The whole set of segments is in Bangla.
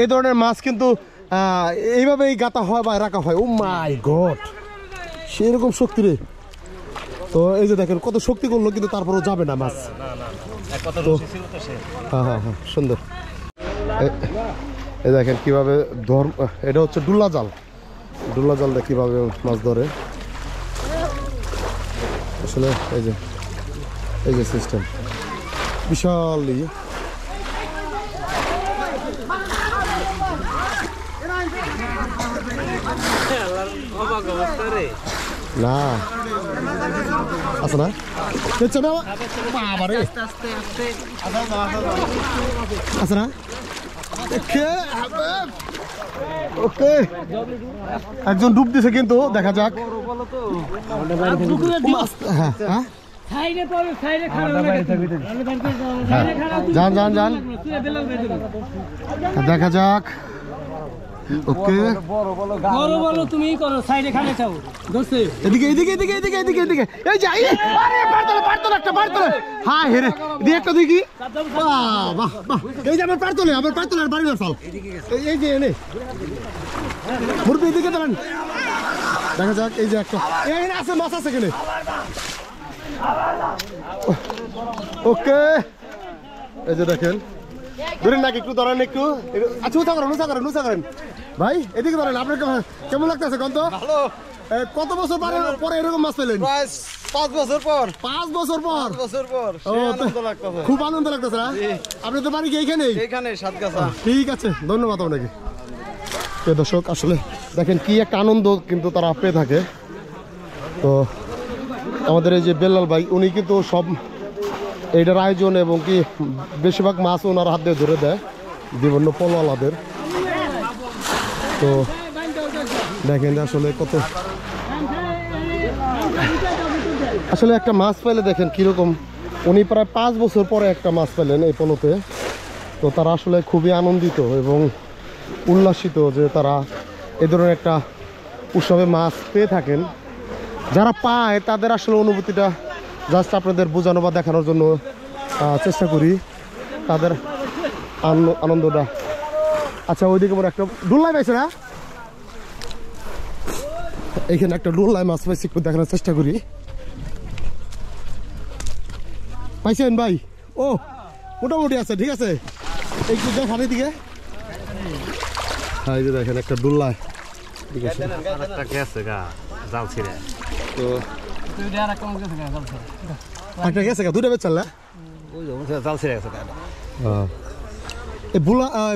এই ধরনের মাছ কিন্তু এইভাবেই গাতা হয় বা রাখা হয়। ও মাই গড, সেরকম শক্তি রে। তো এই যে দেখেন কত শক্তি করলো, কিন্তু তারপরেও যাবে না মাছ। হ্যাঁ হ্যাঁ হ্যাঁ, সুন্দর। এই দেখেন কিভাবে এটা হচ্ছে ডুল্লা জাল। ডুল্লা জালটা কিভাবে মাছ ধরে আসলে। এই যে সিস্টেম বিশাল। না আছে না, দেখছো না বাবারে, আছে না। ওকে, একজন ডুব দিছে কিন্তু, দেখা যাক। যান যান যান, দেখা যাক। ওকে, তুমি করো সাইডে খালে চাও দোস্ত, এদিকে এদিকে এদিকে এদিকে এদিকে এদিকে। এই যে আরে পারতলে একটা পারতলে। হ্যাঁ হেরে দিয়ে একটা দেখি। বাহ বাহ বাহ, এই যে আমার পারতলে আর বাড়ি না ফল। এই যে এনে মুরগি এদিকে দাঁড়ান, দেখা যাক। এই যে একটা এখানে আছে, মাছ আছে এখানে। ওকে, এই যে দেখেন, ধরেন নাকি একটু ধরেন, একটু আচ্ছা নুসা করেন ভাই, এদিকে ধরেন। আপনার কেমন লাগতেছে কত? ভালো। কত বছর পরে এরকম মাছ পেলেন? 5 বছর পর। 5 বছর পর খুব খুব আনন্দ লাগতেছে না? আপনি তো বাড়ি কি এইখানে সাতগাছা? ঠিক আছে, ধন্যবাদ আপনাকে। দর্শক আসলে দেখেন কি একটা আনন্দ কিন্তু তারা পেয়ে থাকে। তো আমাদের এই যে বেল্লাল ভাই, উনি কিন্তু সব এইটার আয়োজন এবং কি বেশিরভাগ মাছ ওনার হাত দিয়ে ধরে দেয় বিভিন্ন পলওয়ালাদের। তো দেখেন আসলে কত, আসলে একটা মাছ পেলে দেখেন কিরকম। উনি প্রায় 5 বছর পরে একটা মাছ পেলেন এই পলোতে। তো তারা আসলে খুবই আনন্দিত এবং উল্লাসিত যে তারা এ ধরনের একটা উৎসবে মাছ পেয়ে থাকেন। যারা পায় তাদের আসলে অনুভূতিটা জাস্ট আপনাদের বোঝানো বা দেখানোর জন্য চেষ্টা করি, তাদের আনন্দটা। আচ্ছা, ওইদিকে মনে একটা ডুল্লাই পাইছে না? এইখানে একটা ডুল্লাই মাছ পাইছি, একটু দেখানোর চেষ্টা করি। পাইছেন ভাই? ও মোটামুটি আছে, ঠিক আছে, একটু দেখান এদিকে। হ্যাঁ, এই যে দেখেন একটা ডুল্লাই। ঠিক আছে, তো একটা গেছে দুটা বেচাল না?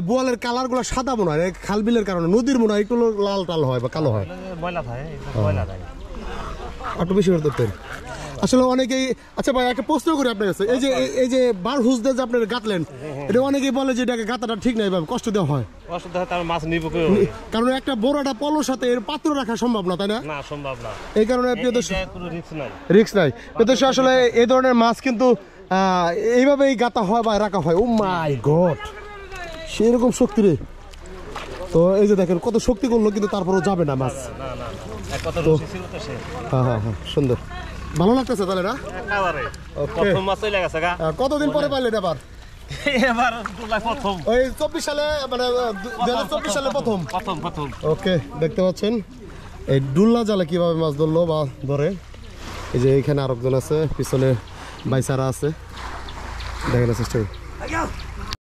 বোয়ালের কালার গুলো সাদা মনে হয়, খাল বিলের কারণে। নদীর মনে হয় একটু লাল টাল হয় বা কালো হয়, একটু বেশি করে ধরতেন আসলে অনেকেই। আচ্ছা ভাই, একটা প্রশ্ন করি আপনার কাছে, এই যে বার হুজদে যে আপনার গাতলেন, এটা অনেকেই বলে যে এটাকে গাতাটা ঠিক নাই, কষ্ট দেওয়া হয়। কারণ একটা বড় একটা পলোর সাথে এর পাত্র রাখা সম্ভব না, তাই না? সম্ভব না। এই কারণে রিস্ক নাই। আসলে এই ধরনের মাছ কিন্তু এইভাবেই গাতা হয় বা রাখা হয়। ও মাই গড, সেরকম শক্তি রে। তো এই যে দেখেন কত শক্তি করলো, কিন্তু তারপরেও যাবে না মাছ। হ্যাঁ হ্যাঁ হ্যাঁ, সুন্দর, ভালো লাগতেছে তাহলে না? কতদিন পরে পাইলেন আবার? ওই 24 সালে, মানে 2024 সালে প্রথম। ওকে, দেখতে পাচ্ছেন এই ডুল্লা জালে কিভাবে মাছ ধরলো বা ধরে। এই যে এখানে আরেকজন আছে, পিছনে বাইসারা আছে, দেখানোর চেষ্টা করি।